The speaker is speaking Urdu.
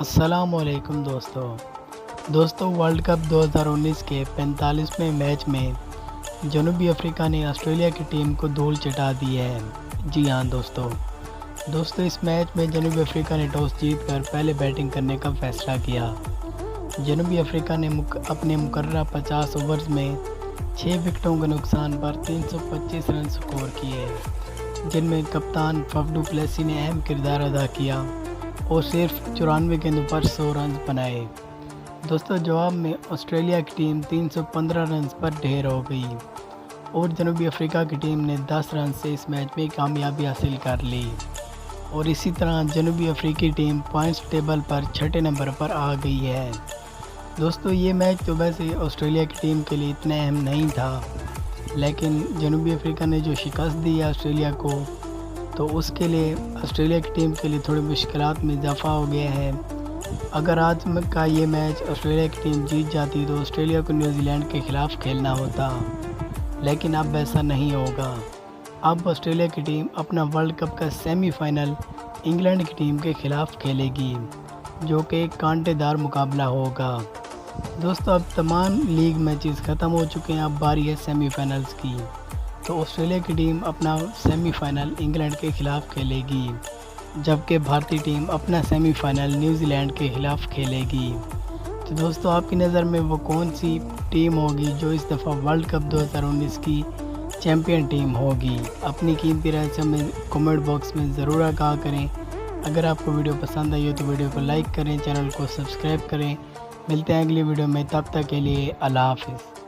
السلام علیکم دوستو ورلڈ کپ 2019 کے 45ویں میچ میں جنوبی افریقہ نے آسٹریلیا کی ٹیم کو دھول چٹا دی ہے۔ جی ہاں دوستو اس میچ میں جنوبی افریقہ نے ٹاس جیت کر پہلے بیٹنگ کرنے کا فیصلہ کیا۔ جنوبی افریقہ نے اپنے مقررہ 50 اوورز میں 6 وکٹوں کے نقصان پر 325 رن سکور کیے، جن میں کپتان فف ڈو پلیسی نے اہم کردار ادا کیا اور صرف 94 گیندوں پر 100 رنز بنائے۔ دوستو جواب میں آسٹریلیا کی ٹیم 315 رنز پر ڈھیر ہو گئی اور جنوبی افریقہ کی ٹیم نے 10 رنز سے اس میچ میں کامیابی حاصل کر لی اور اسی طرح جنوبی افریقی ٹیم پوائنٹس ٹیبل پر چھٹے نمبر پر آ گئی ہے۔ دوستو یہ میچ تو ویسے آسٹریلیا کی ٹیم کے لیے اتنا اہم نہیں تھا، لیکن جنوبی افریقہ نے جو شکست دی ہے آسٹریلیا کو، تو اس کے لیے آسٹریلیا کی ٹیم کے لیے تھوڑی مشکلات میں اضافہ ہو گیا ہے۔ اگر آج کا یہ میچ آسٹریلیا کی ٹیم جیت جاتی تو آسٹریلیا کو نیوزی لینڈ کے خلاف کھیلنا ہوتا، لیکن اب ایسا نہیں ہوگا۔ اب آسٹریلیا کی ٹیم اپنا ورلڈ کپ کا سیمی فائنل انگلینڈ کی ٹیم کے خلاف کھیلے گی، جو کہ ایک کانٹے دار مقابلہ ہوگا۔ دوستو اب تمام لیگ میچز ختم ہو چکے ہیں، اب باری ہے سیمی فائنلز کی، تو آسٹریلیا کی ٹیم اپنا سیمی فائنل انگلینڈ کے خلاف کھیلے گی، جبکہ بھارتی ٹیم اپنا سیمی فائنل نیوزی لینڈ کے خلاف کھیلے گی۔ تو دوستو آپ کی نظر میں وہ کون سی ٹیم ہوگی جو اس دفعہ ورلڈ کپ 2019 کی چیمپئن ٹیم ہوگی؟ اپنی قیمتی رائے سے ہمیں کمنٹ باکس میں ضرور آگاہ کریں۔ اگر آپ کو ویڈیو پسند آئی ہو تو ویڈیو کو لائک کریں، چینل کو سبسکرائب کریں۔ ملتے ہیں اگلی ویڈیو میں، تب تک کے لیے اللہ حافظ۔